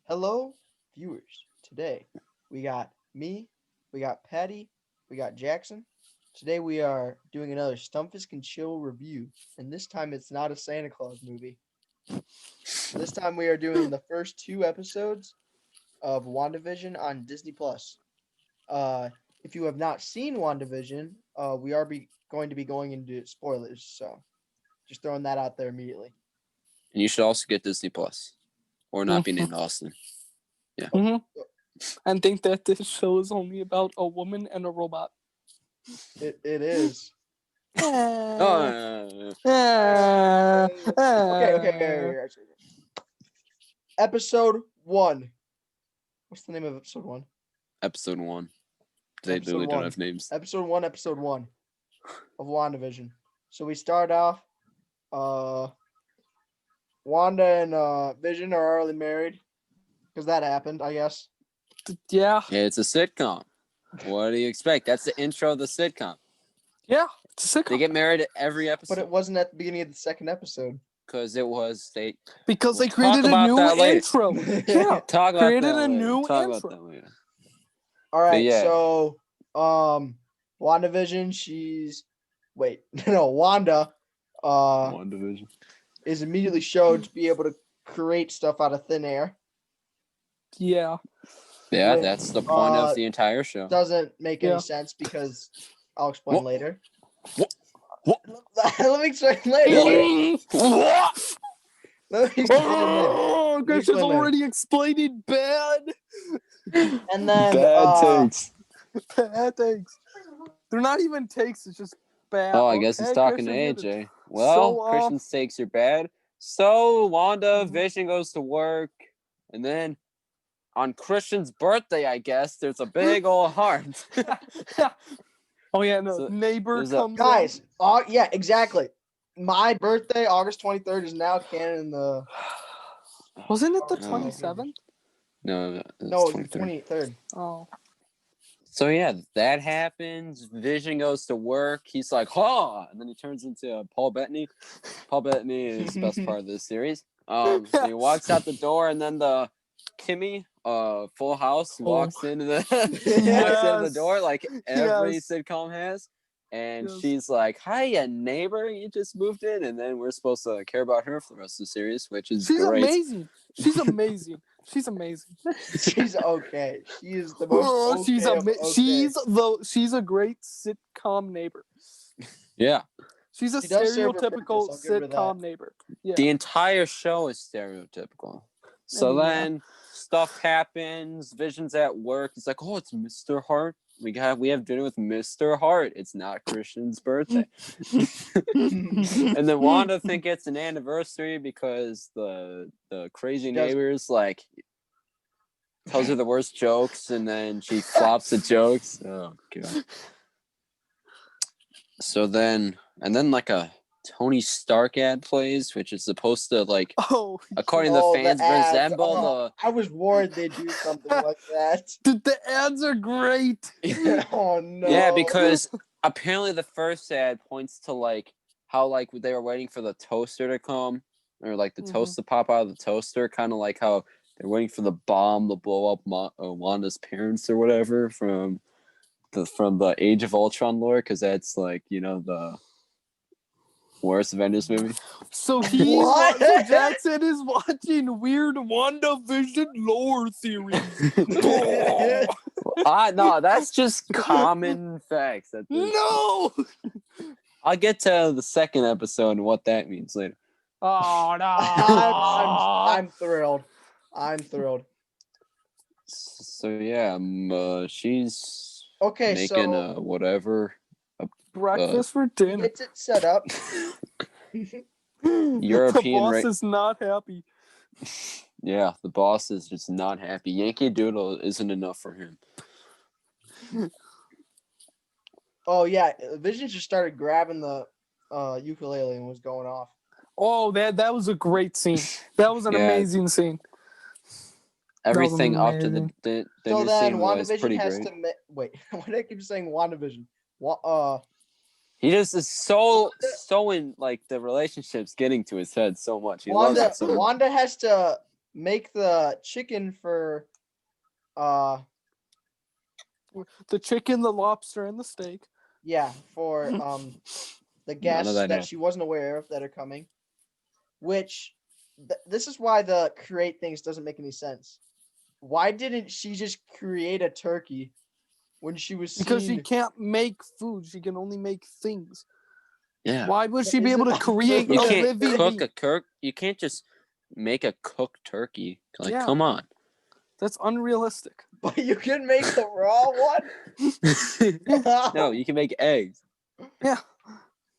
Hello, viewers. Today we got me, we got Paddy, we got Jackson. Today we are doing another Stunfisk and Chill review, and this time it's not a Santa Claus movie. This time we are doing the first two episodes of WandaVision on Disney Plus. If you have not seen WandaVision, we are going to be going into spoilers, so just throwing that out there immediately. And you should also get Disney Plus, or not be named Austin. Yeah. Mm-hmm. And think that this show is only about a woman and a robot. It is. Oh, Okay. Episode 1. What's the name of episode 1? episode 1. They Episode really don't 1. have names. Episode 1 of WandaVision. So we start off, Wanda and Vision are already married. Because that happened, I guess. Yeah. It's a sitcom. What do you expect? That's the intro of the sitcom. Yeah. It's a sitcom. They get married at every episode. But it wasn't at the beginning of the second episode. Because it was Because they We'll created talk a about new that later. intro. Yeah. talk about Created that a later. new Talk intro. about that later. All right, yeah. so WandaVision, Wanda WandaVision. is immediately showed to be able to create stuff out of thin air. Yeah. Yeah, Which, that's the point of the entire show. Doesn't make any Yeah. sense because I'll explain later. What? Let me explain later. Let me explain later. Oh, Grace is explain later. already explaining bad. And then Bad takes. They're not even takes, it's just bad. Oh, I guess he's Okay, talking Christian to did it. AJ. Well, So, Christian's takes are bad. So Wanda Mhm. Vision goes to work, and then on Christian's birthday, I guess there's a big old heart. Oh yeah, no. So, Neighbor there's comes guys, yeah, exactly. My birthday, August 23rd, is now canon in the. in. Wasn't it the No. 27th? No, No, it's it's the 23rd. 23rd. Oh. So yeah, that happens. Vision goes to work. He's like, "Ha!" And then he turns into Paul Bettany. Paul Bettany is the best part of this series. So he walks out the door, and then the Kimmy, Full House, walks into the walks into the door like every Yes. sitcom has, and Yes. she's like, "Hiya, neighbor, you just moved in," and then we're supposed to care about her for the rest of the series, which is She's great. amazing. She's amazing. She's amazing. She's okay. She is the most. Okay she's of okay. she's a great sitcom neighbor. Yeah, She's a She does serve her stereotypical purpose, I'll give her sitcom that. neighbor. Yeah. the entire show is stereotypical. So Yeah. then stuff happens. Vision's at work. He's like, "Oh, it's Mr. Hart. We have dinner with Mr. Hart. It's not Christian's birthday." And then Wanda think it's an anniversary because the crazy She does. neighbors like tells her the worst jokes, and then she flops the jokes. Oh god. So then like a Tony Stark ad plays, which is supposed to like, Oh, according to the fans, ads. resemble Oh, I was worried they'd do something like that. the ads are great. Oh no. Yeah, because apparently the first ad points to like how like they were waiting for the toaster to come, or like the toast to pop out of the toaster, kind of like how they're waiting for the bomb to blow up Wanda's parents or whatever from the Age of Ultron lore, because that's like, you know, the worst Avengers movie. So What? so Jackson is watching weird WandaVision lore theories. No, that's just common facts. No. I'll get to the second episode and what that means later. Oh no. I'm thrilled. I'm thrilled. So yeah, she's Okay, making so whatever Breakfast for dinner. gets it set up. European The boss is not happy. Yeah, the boss is just not happy. Yankee Doodle isn't enough for him. Oh yeah, Vision just started grabbing the ukulele and was going off. Oh, that was a great scene. That was an Yeah. amazing scene. Everything up to amazing. the So dinner then scene was WandaVision pretty has great. to wait. Why do I keep saying WandaVision? He just is so in like the relationship's getting to his head so much. He loves Wanda it so much. Wanda has to make the chicken for The chicken, the lobster, and the steak. for the None of guests that that happened. she wasn't aware of that are coming. Which this is why the create things doesn't make any sense. Why didn't she just create a turkey when she was Because she seen? can't make food. She can only make things. Yeah. Why would But she be is able it to create You a can't living cook being? You can't just make a cooked turkey. Like, Yeah. come on. That's unrealistic. But you can make the raw one. No, you can make eggs. Yeah.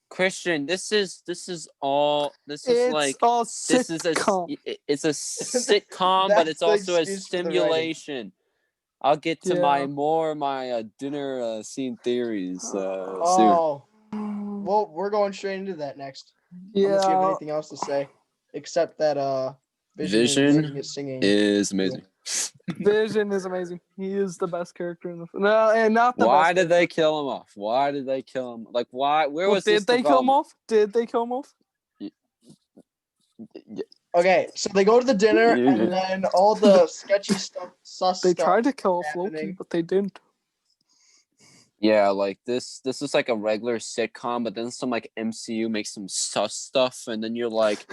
Christian, this is all. This is It's like a this is sitcom. it's a sitcom, but That's it's the also a excuse for the writing. simulation. I'll get to Yeah. my dinner scene theories soon. Oh, well, we're going straight into that next. Unless you have Yeah. anything else to say, except that Vision is Vision amazing at singing. is amazing. Vision is amazing. He is the best character in the no, and not the Why best. did they kill him off? Why did they kill him? Like, why? Where was this Did they kill him development? off? Did they kill him off? Okay, so they go to the dinner, and then all the sketchy stuff, sus They stuff. tried to kill off Loki, happening. but they didn't. Yeah, like this is like a regular sitcom, but then some like MCU makes some sus stuff, and then you're like,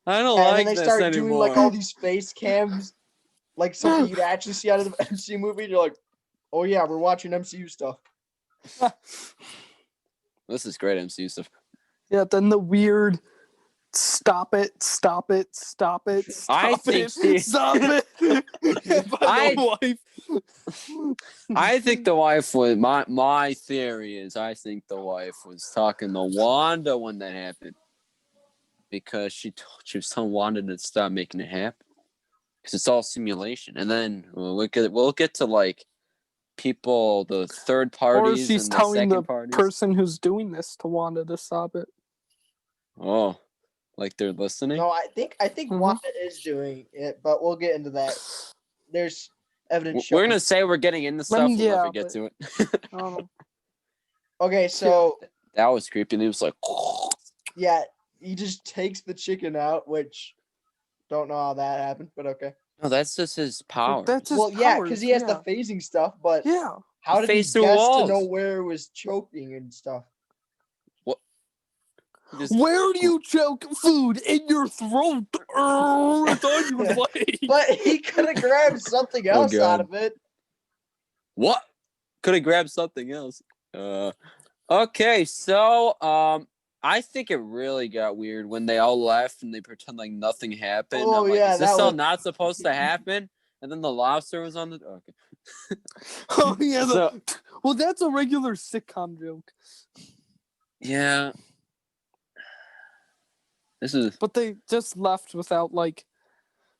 I don't And then like they this start anymore. doing like all these face cams, like something you'd actually see out of the MCU movie. And you're like, oh yeah, we're watching MCU stuff. This is great MCU stuff. Yeah, then the weird stop it, stop it, stop it, stop I it, think the- stop it. By the wife. I think the wife was my theory is I think the wife was talking to Wanda when that happened because she was telling Wanda to stop making it happen because it's all simulation, and then we'll get to like people, the third Or parties she's and the telling the second parties. person who's doing this to Wanda to stop it. Oh, like they're listening. No, I think Mhm. Wanda is doing it, but we'll get into that. There's evidence. We're showing. gonna say we're getting into stuff. We'll yeah, never get but- to it. I don't know. Okay, so That was creepy. And he was like, yeah, he just takes the chicken out, which don't know how that happened, but okay. no, that's just his power. That's his Well, yeah, powers, because he has yeah. the phasing stuff, but Yeah. how did he Phase through guess to walls. know where it was choking and stuff? Where do you choke food? In your throat. It's on your plate. But he could have grabbed something else out God. of it. What? Could have grabbed something else. Okay, so I think it really got weird when they all left and they pretend like nothing happened. Oh, I'm like, yeah, is this that all was- not supposed to happen? And then the lobster was on the okay. Oh yeah. So- Well, that's a regular sitcom joke. Yeah. This is But they just left without like.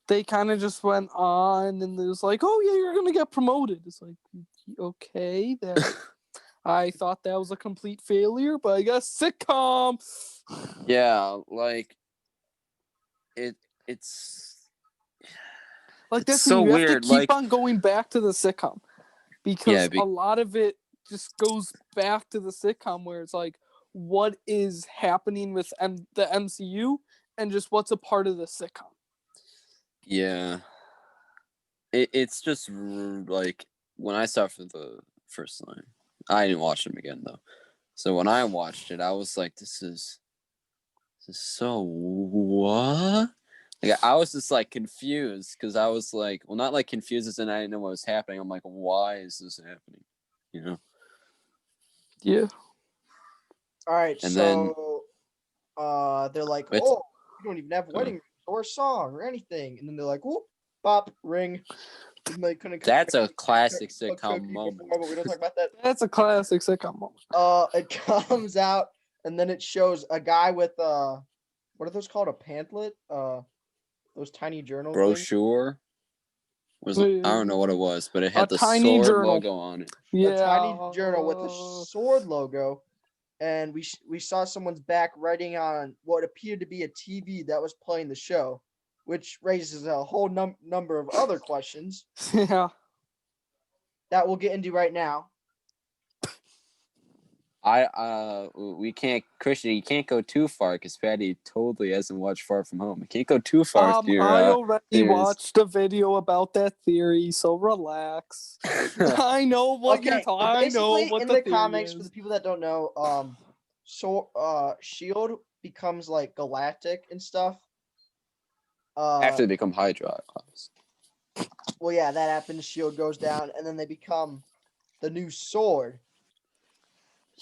They kind of just went on, and it was like, "Oh yeah, you're gonna get promoted." It's like, okay, that I thought that was a complete failure, but I guess sitcom. yeah, like it's Like It's that's so you have weird, to keep like- on going back to the sitcom because Yeah, a lot of it just goes back to the sitcom where it's like, what is happening with the MCU and just what's a part of the sitcom. yeah. It's just like when I saw it for the first time, I didn't watch them again though. So when I watched it, I was like, this is so what? Like I was just like confused because I was like, well, not like confused as in I didn't know what was happening. I'm like, why is this happening? You know? Yeah. All right, And so they're like, Wait. oh, you don't even have wedding rings or a song or anything. And then they're like, whoop, pop, ring. And they couldn't That's a cook classic cookie sitcom moment. before, but we don't talk about that. That's a classic sitcom moment. It comes out and then it shows a guy with what are those called? A pamphlet? Those tiny journal things? Brochure. I don't know what it was, but it had A the tiny sword journal. logo on it. Yeah. A tiny journal with a sword logo. And we saw someone's back writing on what appeared to be a TV that was playing the show, which raises a whole number of other questions Yeah. that we'll get into right now. we can't, Christian. You can't go too far because Paddy totally hasn't watched Far From Home. You can't go too far. With your, I already theories. watched a video about that theory, so relax. I know what you're talking. I know Basically, what in the the theory comics, is. for the people that don't know, Shield becomes like galactic and stuff. After they become Hydra, obviously. Well, yeah, that happens. Shield goes down, and then they become the new Sword,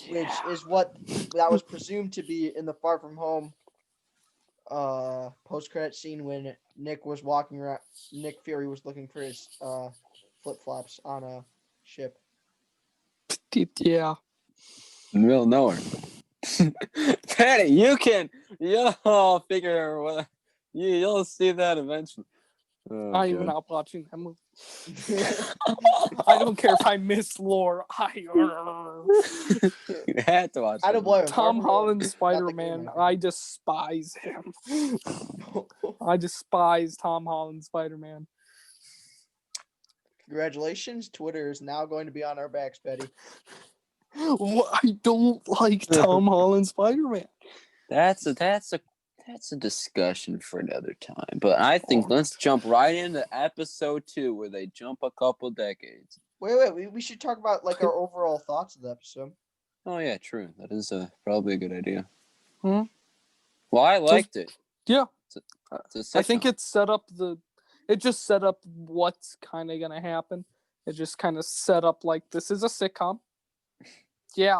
which is what that was presumed to be in the Far From Home post-credit scene when Nick was walking around. Nick Fury was looking for his flip-flops on a ship. Yeah. In the middle of nowhere. Paddy, you'll figure what you'll see that eventually. Oh, I'm not watching that movie. I don't care if I miss lore. You had to watch. I don't blame him. Tom Holland's Not the Spider-Man. game, I despise him. I despise Tom Holland's Spider-Man. Congratulations, Twitter is now going to be on our backs, Betty. I don't like Tom Holland's Spider-Man. That's a discussion for another time. But I think let's jump right into episode 2 where they jump a couple decades. Wait. We should talk about like our overall thoughts of the episode. Oh yeah, true. That is probably a good idea. Hmm? Well, I liked it. Yeah. It's a I think sitcom. it just set up what's kind of gonna happen. It just kind of set up like this is a sitcom. Yeah.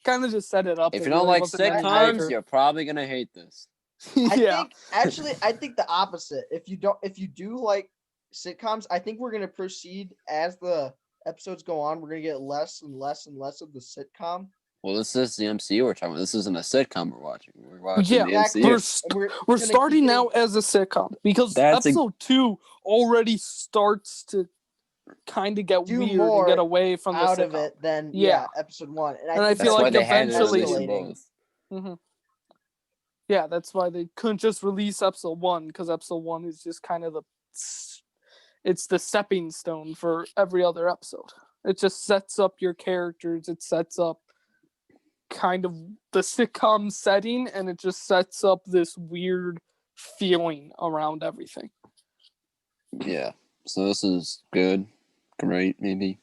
Kind of just set it up. If It you don't really like wasn't any sitcoms, major- you're probably gonna hate this. Yeah. I think the opposite. If you do like sitcoms, I think we're gonna proceed as the episodes go on. We're gonna get less and less and less of the sitcom. Well, this is the MCU we're talking about. This isn't a sitcom we're watching. We're watching the Exactly. MCU. We're We're gonna starting keep now getting- as a sitcom because That's a- episode 2 already starts to kind of get Do weird more and get away from the out sitcom. of it than Yeah. episode 1. And I think feel That's like why they had to eventually- release them escalating. both. Mm-hmm. Yeah, that's why they couldn't just release episode 1 because episode 1 is just kind of it's the stepping stone for every other episode. It just sets up your characters. It sets up kind of the sitcom setting, and it just sets up this weird feeling around everything. Yeah. So this is good. Great, maybe.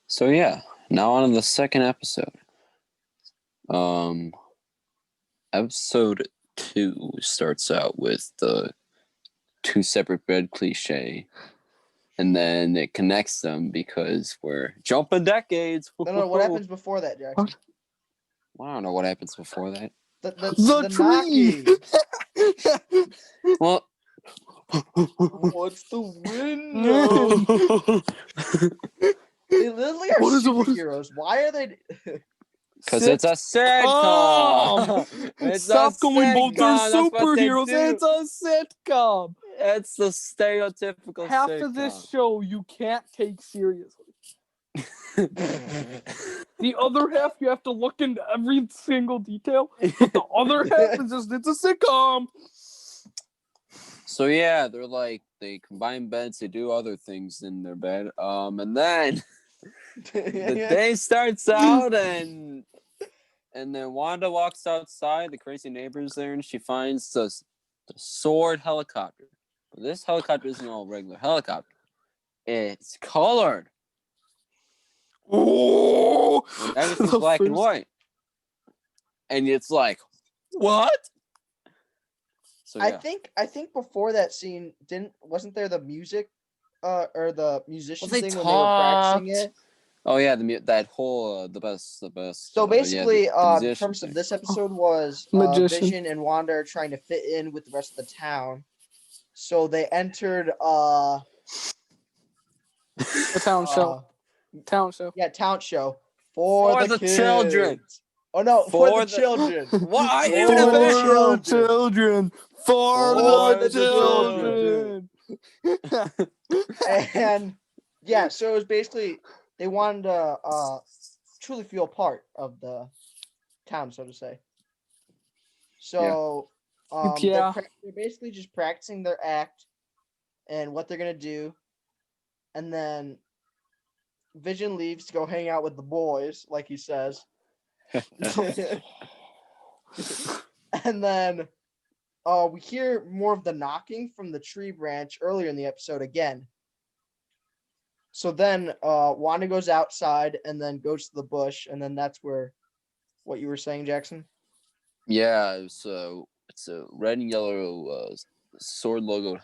So yeah, now on to the second episode. Episode 2 starts out with the 2 separate bed cliche, and then it connects them because we're jumping decades. No, what happens before that, Jackson? Well, I don't know what happens before that. The tree. knocking. Well, What's the window? They literally are What is it? superheroes. Why are they? because it's a sitcom. It's Stop a going both are sitcom. That's what they superheroes. do. It's a sitcom. It's the stereotypical Half sitcom. of this show you can't take seriously. The other half you have to look into every single detail. But the other half is just it's a sitcom. So yeah, they're like they combine beds, they do other things in their bed. And then the day starts out and then Wanda walks outside, the crazy neighbor's there, and she finds the sword helicopter. But this helicopter isn't all regular helicopter. It's colored. Oh, And everything's black and white. And it's like, what? So, yeah. I think before that scene wasn't there the music or the musician Well, they thing when they were practicing talked. it? Oh yeah, that whole the best. So basically, the the premise of this episode was Magician. Vision and Wanda are trying to fit in with the rest of the town. So they entered a town show. Town show. Yeah, town show for the kids. children. Oh no, for the the- children. Why For even the a For the children. For the children. children. And yeah, so it was basically they wanted to truly feel part of the town, so to say. So Yeah. they're basically just practicing their act and what they're gonna do, and then Vision leaves to go hang out with the boys, like he says. And then we hear more of the knocking from the tree branch earlier in the episode again. So then Wanda goes outside and then goes to the bush, and then that's where what you were saying, Jackson? Yeah, it's a red and yellow sword logo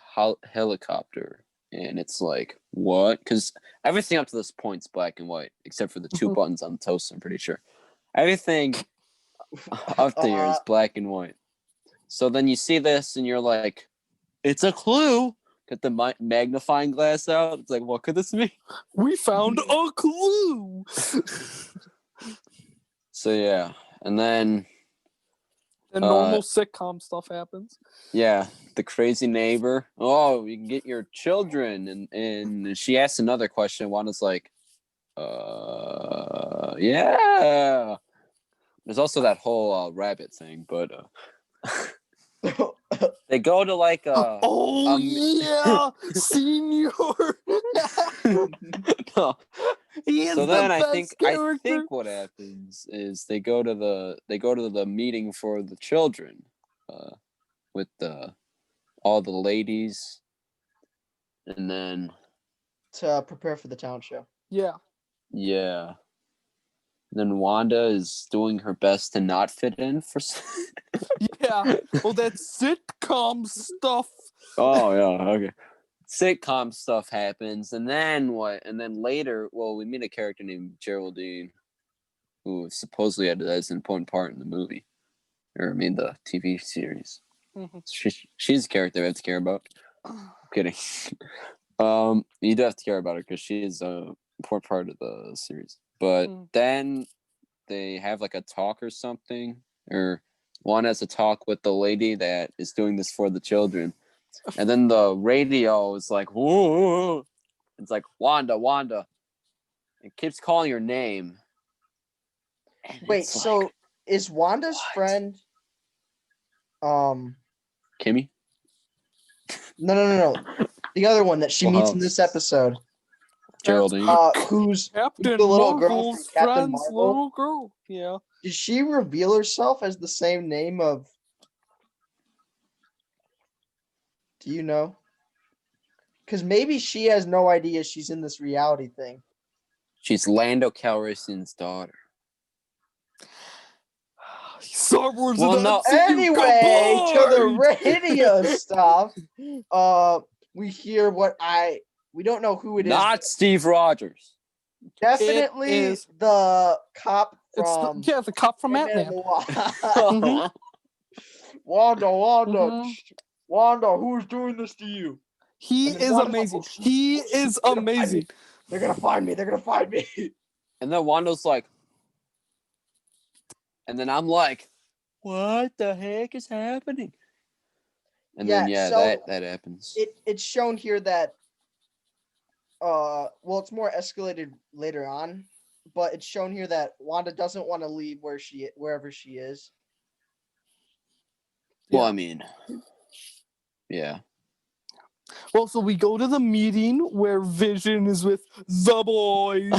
helicopter, and it's like what? Because everything up to this point's black and white, except for the two buttons on the toaster. I'm pretty sure everything up there is black and white. So then you see this, and you're like, "It's a clue." Get the magnifying glass out. It's like, what could this mean? We found a clue. So yeah, and then the normal sitcom stuff happens. Yeah, the crazy neighbor. Oh, you can get your children, and she asks another question. Wanda's like, yeah. There's also that whole rabbit thing, but they go to like a. Yeah, senior. No. He is So then the I best character. think what happens is they go to the meeting for the children, with all the ladies, and then To prepare for the town show. Yeah. Yeah. Then Wanda is doing her best to not fit in for. Yeah. Well, that's sitcom stuff. Oh yeah, okay. Sitcom stuff happens, and then what? And then later, well, we meet a character named Geraldine, who supposedly has an important part in the movie, or I mean the TV series. Mm-hmm. She's a character I have to care about. I'm kidding. You do have to care about her because she is a important part of the series. But then they have like a talk or something, or one has a talk with the lady that is doing this for the children, and then the radio is like, whoa, it's like Wanda. It keeps calling your name. Wait, so like, is Wanda's friend Kimmy? No. The other one that she meets in this episode. Geraldine. Who's Captain the little girl from Marvel's Captain friend's Marvel? little girl. Yeah. Did she reveal herself as the same name of? Do you know? Because maybe she has no idea she's in this reality thing. She's Lando Calrissian's daughter. Star Wars. Well, no. Anyway, to the radio stuff. We hear we don't know who it is. Not Steve Rogers. Definitely the cop from. The cop from Ant-Man. Wanda, who's doing this to you? He is amazing. He is amazing. They're gonna find me. And then Wanda's like, and then I'm like, what the heck is happening? And then that happens. It's shown here that well, it's more escalated later on, but it's shown here that Wanda doesn't want to leave wherever she is. Well, I mean, yeah. Well, so we go to the meeting where Vision is with the boys.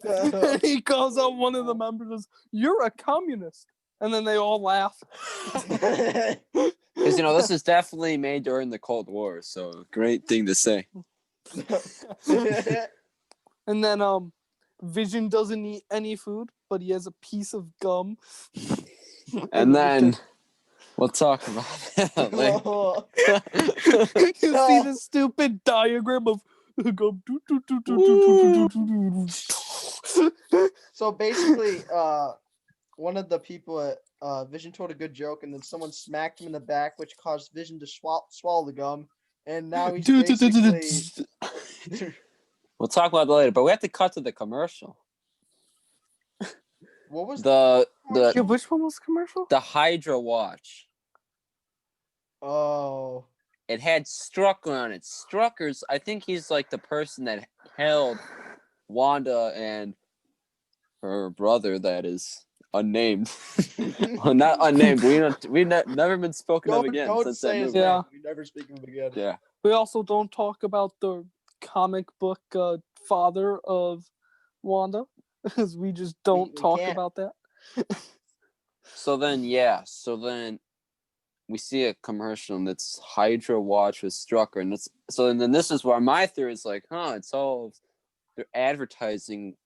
And he calls out one of the members, "You're a communist." And then they all laugh. Because, this is definitely made during the Cold War, so great thing to say. And then Vision doesn't eat any food, but he has a piece of gum. And then we'll talk about that later. You see the stupid diagram of gum. So basically, one of the people at Vision told a good joke, and then someone smacked him in the back, which caused Vision to swallow the gum. And now he's basically... We'll talk about that later, but we have to cut to the commercial. What was which one was commercial? The Hydra watch. Oh. It had Strucker on it. Strucker's, I think he's like the person that held Wanda and her brother that is unnamed. Well, not unnamed. We've never been spoken of again since that movie. Yeah. We never speak of him again. Yeah. We also don't talk about the comic book father of Wanda, because we just don't we talk can't. about that. So then we see a commercial and it's Hydra Watch with Strucker, and then this is where my theory is like, it's all they're advertising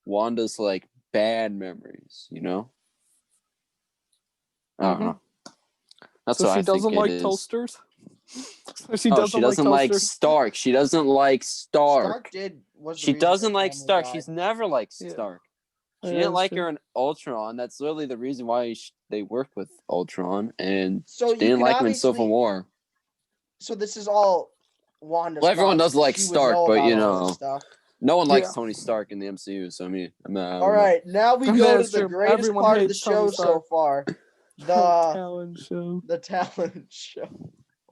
Wanda's like bad memories, I don't know. That's So what she I think doesn't it like is. toasters. So she She doesn't doesn't like like toasters. Stark. She doesn't like Stark. Was the She reason doesn't her like family Stark. died. She's never liked Yeah. Stark. She Yeah, didn't that's like true. her in Ultron. That's literally the reason why they worked with Ultron, and So she you didn't can like him in Civil obviously- War. So this is all Wanda's Well, everyone fault. does like She would Stark, know but about all this stuff. no one likes Yeah. Tony Stark in the MCU. So I mean, I don't All know. right, now we go to That's the true. greatest Everyone part of the hates Tony show so Stark. far. The Talent show. the talent show.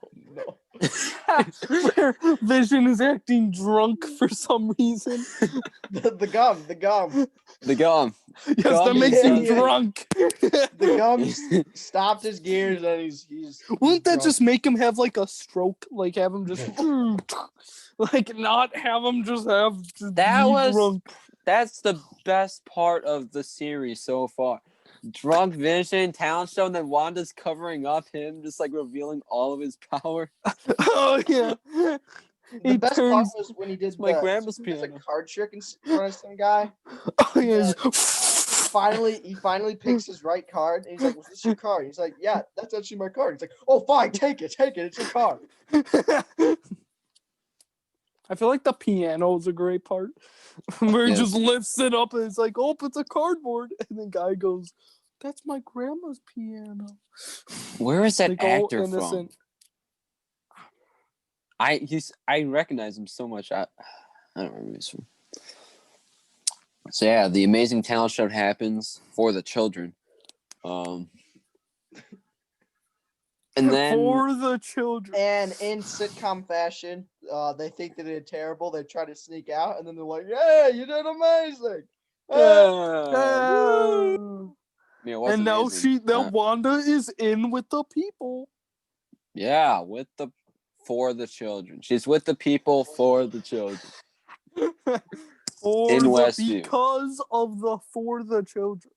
Oh, no. Where Vision is acting drunk for some reason. The gum. The gum. Yes, Gum that makes him is- drunk. The gum stopped his gears and he's Wouldn't that drunk. just make him have like a stroke? Like have him just like not have him just be drunk. That's the best part of the series so far. Drunk Vision, talent show, and then Wanda's covering up him, just like revealing all of his power. Oh yeah. The He best turns- part was when he did my the grandma's he does a piano. card trick in front of some guy. Oh yeah. He finally picks his right card and he's like, "Was this your card?" He's like, "Yeah, that's actually my card." He's like, "Oh, fine, take it, it's your card." I feel like the piano is a great part. Where he Yes. just lifts it up and it's like, oh, it's a cardboard. And then guy goes, that's my grandma's piano. Where is that Like, all actor innocent. from? I recognize him so much. I don't remember who he's from. So yeah, the amazing talent show happens for the children. And then For the children. And in sitcom fashion, they think they did terrible. They try to sneak out, and then they're like, "Yeah, you did amazing!" Woo! Yeah, it was And now amazing. Wanda is in with the people. Yeah, for the children. She's with the people for the children. Westview. Because of the for the children.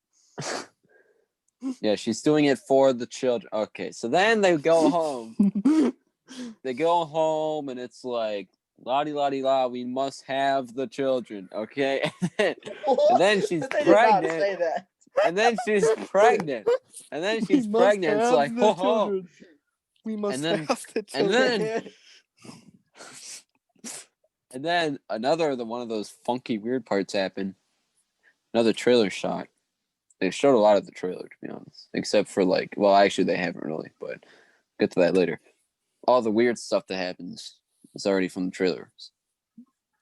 Yeah, she's doing it for the children. Okay, so then they go home. They go home and it's like, la-di-la-di-la, we must have the children, okay? And then she's They did not pregnant. say that. And then she's pregnant. And then We she's must pregnant. It's have like, the ho ho. children. We must then- have the and children. then- And then one of those funky weird parts happened. Another trailer shot. They showed a lot of the trailer, to be honest. Except for actually they haven't really, but get to that later. All the weird stuff that happens is already from the trailers.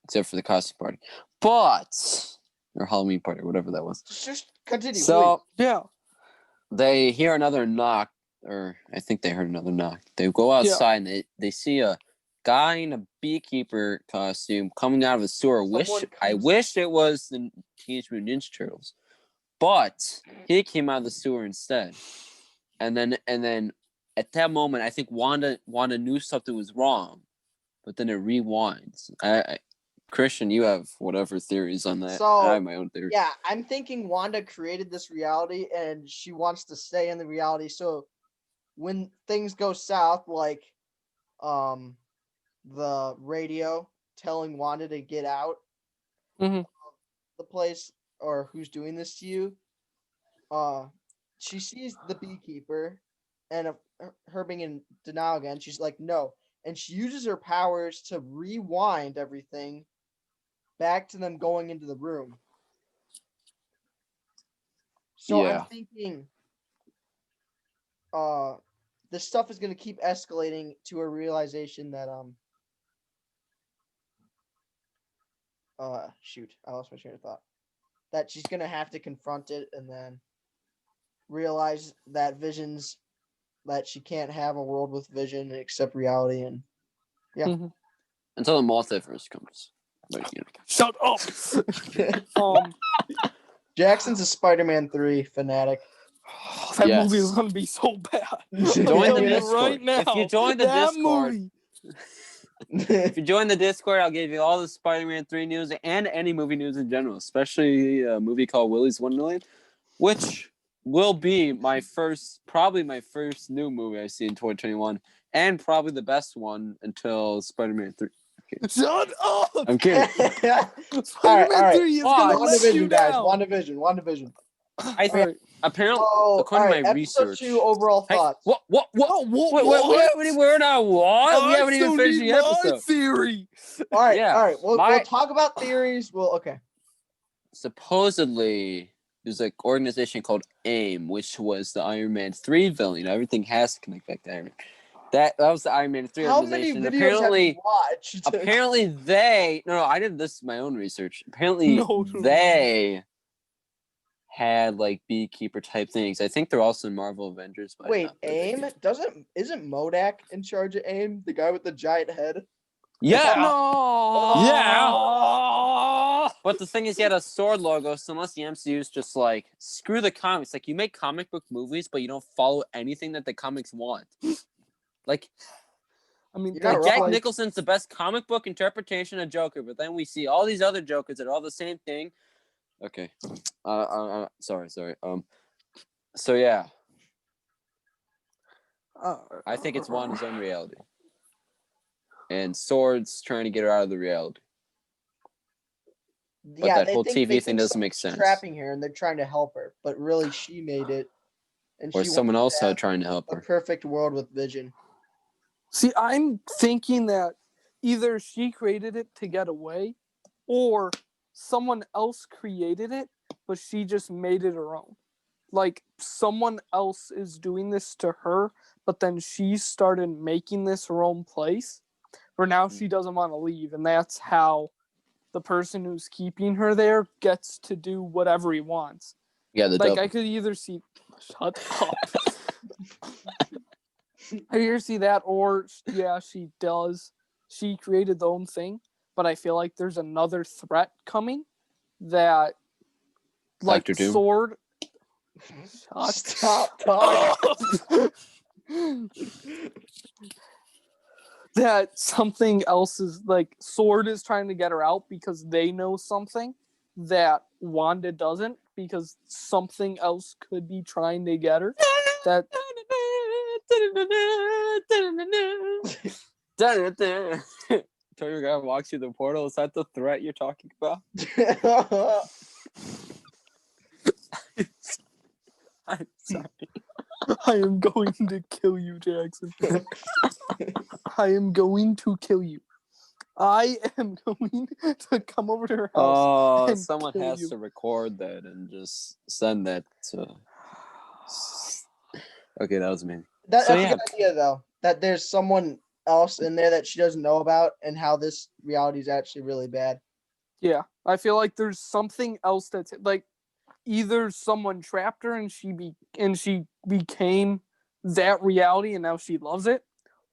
Except for the costume party. Or Halloween party, or whatever that was. Just continue. So Yeah. they hear another knock, or I think they heard another knock. They go outside and they see a guy in a beekeeper costume coming out of the sewer. I wish it was the Teenage Mutant Ninja Turtles, but he came out of the sewer instead. And then at that moment, I think Wanda knew something was wrong, but then it rewinds. Christian, you have whatever theories on that. So, I have my own theory. Yeah, I'm thinking Wanda created this reality and she wants to stay in the reality. So when things go south, like the radio telling Wanda to get out Mhm. of the place or who's doing this to you, she sees the beekeeper and her being in denial again. She's like, no. And she uses her powers to rewind everything back to them going into the room. So Yeah. I'm thinking this stuff is gonna keep escalating to a realization that shoot, I lost my train of thought. That she's gonna have to confront it and then realize that that she can't have a world with Vision and accept reality and Until the multiverse comes. But, Shut up. Jackson's a Spider-Man 3 fanatic. That Yes. movie is gonna be so bad. Join the I'm telling you Discord. right now. If you join the that Discord- movie. If you join the Discord, I'll give you all the Spider-Man 3 news and any movie news in general, especially a movie called Willy's Wonderland, which will be probably my first new movie I see in 2021, and probably the best one until Spider-Man 3. Shut up! I'm kidding. Spider-Man 3 is gonna let you WandaVision, guys. down. WandaVision. I think apparently, according to my episode research, 2 overall thoughts. What? What? We're not what? We haven't even finished the episode. Theory. All right, Yeah, all right. We'll talk about theories. Okay. Supposedly, there's an organization called AIM, which was the Iron Man 3 villain. Everything has to connect back to Iron Man. That was the Iron Man 3 How many organization. videos have you watched? Apparently they I did this my own research. Apparently No. they had like beekeeper type things. I think they're also in Marvel Avengers. But Wait, AIM isn't Modak in charge of AIM? The guy with the giant head? Yeah. No. Yeah. But the thing is, he had a sword logo, so unless the MCU's just like, screw the comics. Like, you make comic book movies, but you don't follow anything that the comics want. Like, I mean, You're not Jack wrong. Nicholson's the best comic book interpretation of Joker, but then we see all these other Jokers that are all the same thing. Okay. Sorry. So yeah, I think it's Wanda's own reality, and Sword's trying to get her out of the reality. But that whole TV thing doesn't make sense. Trapping her, and they're trying to help her, but really she made it. And or she someone else had trying to help a her. perfect world with Vision. See, I'm thinking that either she created it to get away, or someone else created it, but she just made it her own. Like, someone else is doing this to her, but then she started making this her own place, where now she doesn't want to leave, and that's how the person who's keeping her there gets to do whatever he wants. Yeah, the like double. I could either see, shut up. I either see that, or yeah, she does. She created the own thing, but I feel like there's another threat coming that, like, Dr. Doom? Sword. Stop talking. That something else is, like, Sword is trying to get her out because they know something that Wanda doesn't, because something else could be trying to get her. That Toy guy walks through the portal. Is that the threat you're talking about? I'm sorry. I am going to kill you, Jackson. I am going to kill you. I am going to come over to her house. Oh, and someone kill has you. to record that and just send that to. Okay, that was me. That's So, a yeah. good idea, though. That there's someone else in there that she doesn't know about, and how this reality is actually really bad. Yeah, I feel like there's something else that's, like, either someone trapped her and she became that reality and now she loves it,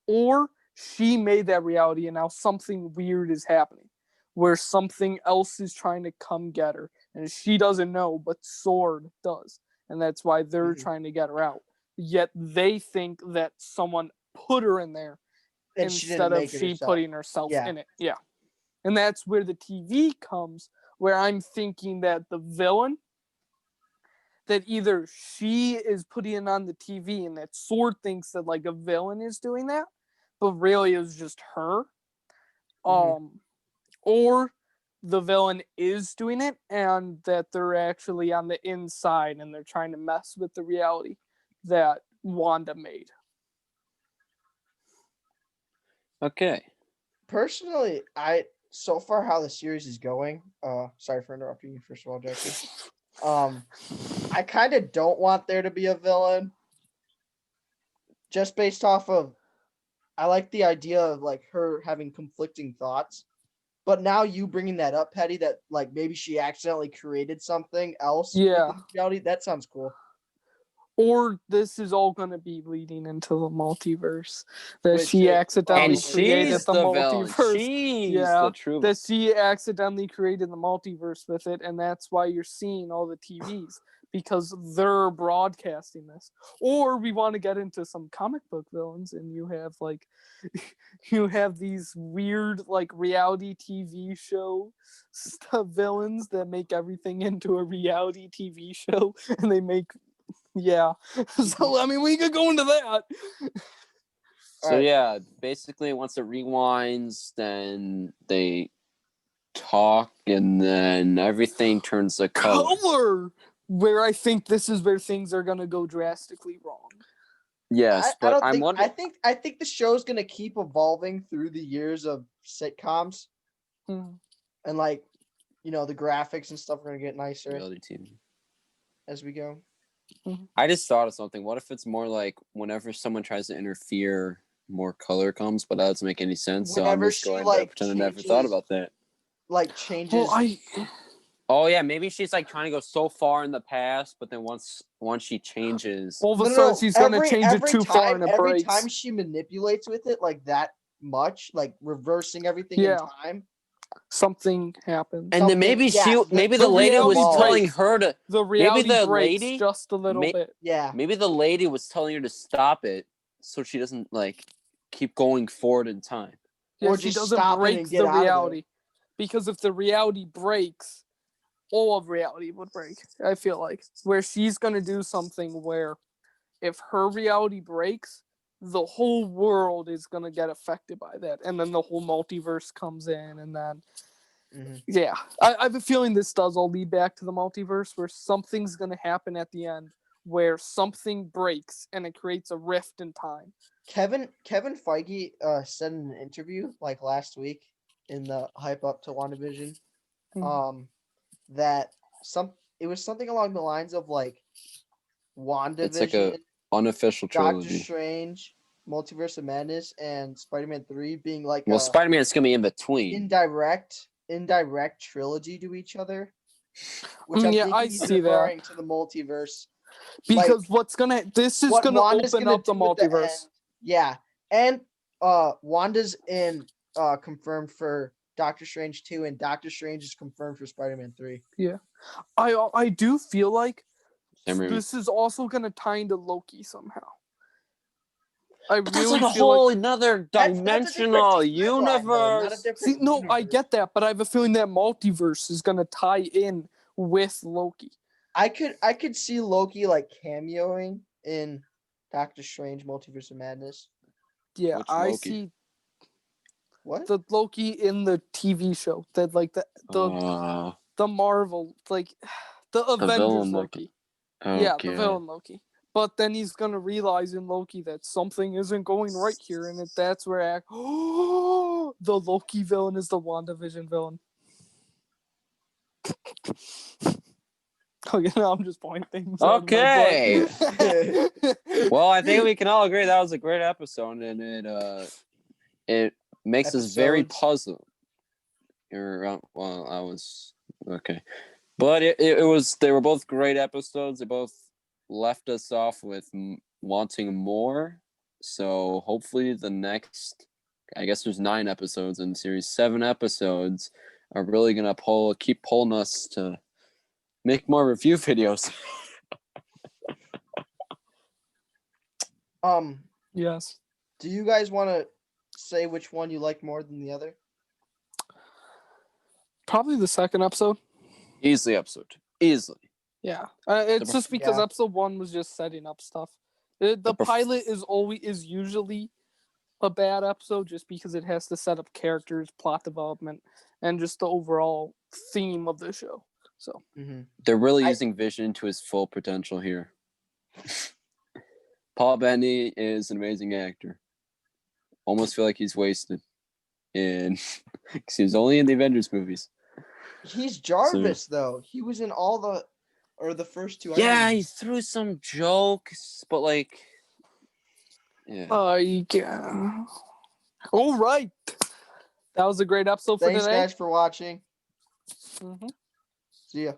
or she made that reality and now something weird is happening where something else is trying to come get her and she doesn't know, but Sword does, and that's why they're trying to get her out. Yet they think that someone put her in there And she instead didn't of make it she herself. putting herself Yeah. in it. Yeah. And that's where the TV comes, where I'm thinking that the villain, that either she is putting it on the TV and that Sword thinks that, like, a villain is doing that, but really it was just her. Or the villain is doing it and that they're actually on the inside and they're trying to mess with the reality that Wanda made. Okay. Personally, so far how the series is going. Sorry for interrupting you. First of all, Jackson. I kind of don't want there to be a villain. Just based off of, I like the idea of, like, her having conflicting thoughts. But now you bringing that up, Paddy, that, like, maybe she accidentally created something else. Yeah. within reality, that sounds cool. Or this is all going to be leading into the multiverse. That Which she it accidentally And probably created she's the the villain. multiverse. She's Yeah, the true. that she accidentally created the multiverse with it, and that's why you're seeing all the TVs. because they're broadcasting this. Or we want to get into some comic book villains, and you have like you have these weird like reality TV show stuff villains that make everything into a reality TV show, and they make So I mean, we could go into that. So yeah, basically once it rewinds, then they talk, and then everything turns to color. Where I think this is where things are gonna go drastically wrong. Yes, but I'm wondering. I think the show's gonna keep evolving through the years of sitcoms, and like, the graphics and stuff are gonna get nicer Reality TV. as we go. I just thought of something. What if it's more like whenever someone tries to interfere, more color comes, but that doesn't make any sense. So I'm Whenever just she, going to like, pretend I never thought about that. Like changes. Well, Oh yeah, maybe she's like trying to go so far in the past, but then once she changes, all of a sudden she's gonna change it too far and it every breaks. time she manipulates with it like that much, like reversing everything in time, something happens. And then maybe the lady was telling her to. The reality maybe the breaks lady just a little bit. Yeah. Maybe the lady was telling her to stop it so she doesn't like keep going forward in time. Yeah, or she doesn't break the reality. Because if the reality breaks, all of reality would break. I feel like where she's gonna do something where, if her reality breaks, the whole world is gonna get affected by that, and then the whole multiverse comes in, and then I have a feeling this does all lead back to the multiverse, where something's gonna happen at the end, where something breaks and it creates a rift in time. Kevin Feige said in an interview like last week in the hype up to WandaVision, that it was something along the lines of like WandaVision, it's like a unofficial trilogy. Doctor Strange, Multiverse of Madness, and Spider-Man 3 being like Spider-Man's gonna be in between. Indirect trilogy to each other. Which I see referring to the multiverse. Because this is gonna open up the multiverse. Yeah. And Wanda's in confirmed for Doctor Strange 2, and Doctor Strange is confirmed for Spider-Man 3. Yeah. I do feel like this is also gonna tie into Loki somehow. That's like a whole another dimensional universe. See, no, I get that, but I have a feeling that multiverse is gonna tie in with Loki. I could see Loki like cameoing in Doctor Strange Multiverse of Madness. Yeah, I see. What? The Loki in the TV show, that like the Marvel, like the Avengers Loki. Okay. Yeah, the villain Loki. But then he's gonna realize in Loki that something isn't going right here, and that's where the Loki villain is the WandaVision villain. Okay, now I'm just pointing things. Okay. Well, I think we can all agree that was a great episode, and it makes us very puzzled. Well, I was okay, but it was. They were both great episodes. They both left us off with wanting more. So hopefully the next, I guess there's 9 episodes in the series. 7 episodes are really gonna keep pulling us to make more review videos. Yes. Do you guys want to say which one you like more than the other? Probably the second episode. Easily. Yeah. It's just because episode 1 was just setting up stuff. The pilot is usually a bad episode just because it has to set up characters, plot development, and just the overall theme of the show. So they're really using Vision to his full potential here. Paul Bettany is an amazing actor. Almost feel like he's wasted, and because he was only in the Avengers movies. He's Jarvis though. He was in all the first 2. Yeah, he threw some jokes, but like, yeah. All right. That was a great episode for today. Thanks, guys, for watching. Mm-hmm. See ya.